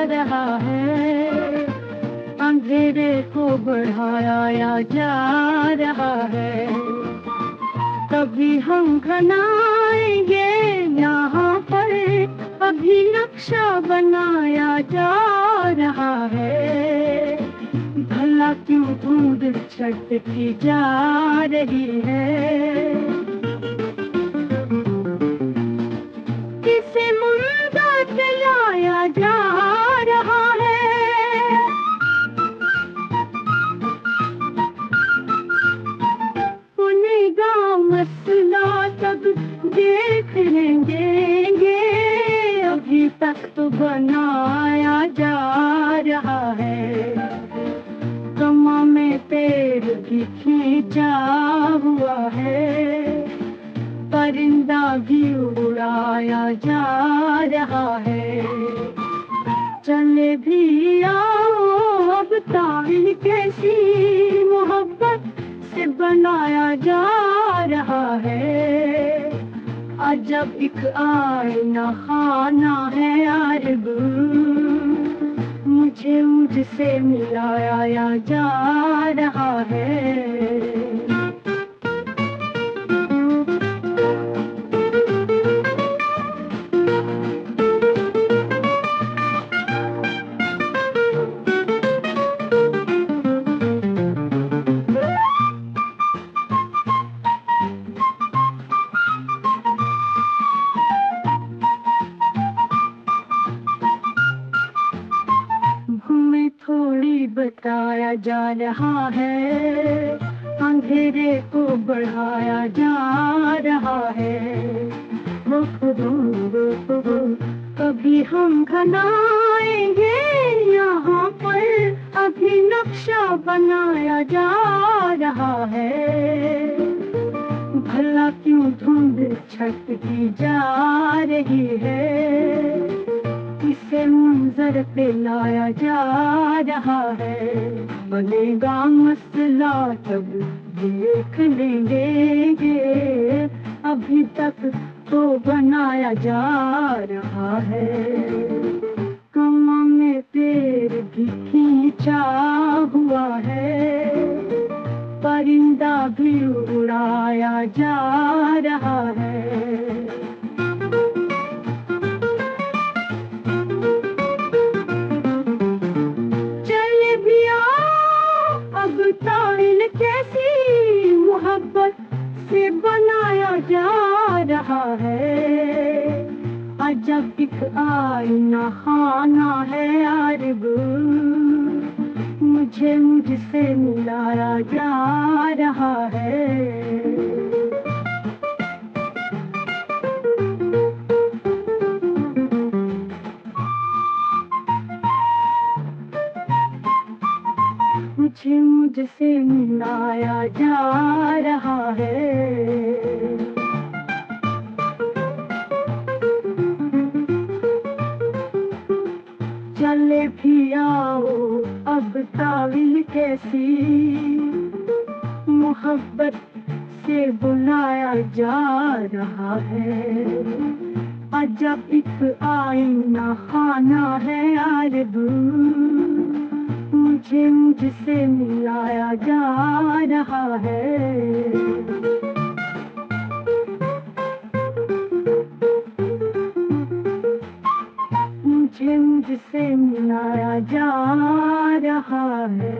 रहा है, अंधेरे को बढ़ाया जा रहा है। कभी हम घनाएंगे यहाँ पर, अभी नक्शा बनाया जा रहा है। भला क्यों धुंध छटती जा रही है, किसे मुर्दा चलाया जा रहा है। सुनेगा मसला तब देख लेंगे, अभी तक तो बनाया जा रहा है। कमा में पेड़ भी खींचा हुआ है, परिंदा भी उड़ाया जा रहा है। चले भी आओ अब तारील कैसी मोहब्बत से बनाया जा रहा है। अजब एक आईना खाना है अरब, मुझे मुझसे मिलाया जा रहा है। थोड़ी बताया जा रहा है, अंधेरे को बढ़ाया जा रहा है। कभी हम घनाएंगे यहाँ पर, अभी नक्शा बनाया जा रहा है। भला क्यों धुंध छटती जा रही है, इसे मंजर पे लाया जा रहा है। बनेगा मसला तब देख लेंगे, अभी तक तो बनाया जा रहा है। कमा में पेड़ भी खींचा हुआ है, परिंदा भी उड़ाया जा रहा है। तारील कैसी मोहब्बत से बनाया जा रहा है। अजब एक आईना खाना है अरब, मुझे मुझसे मिलाया जा रहा है। मुझे मुझसे मिलाया जा रहा है। चले भी आओ अब तावील कैसी मोहब्बत से बुलाया जा रहा है। अजब एक आईना खाना है अरब, मुझे मुझसे मिलाया जा रहा है। मुझे मुझसे मिलाया जा रहा है।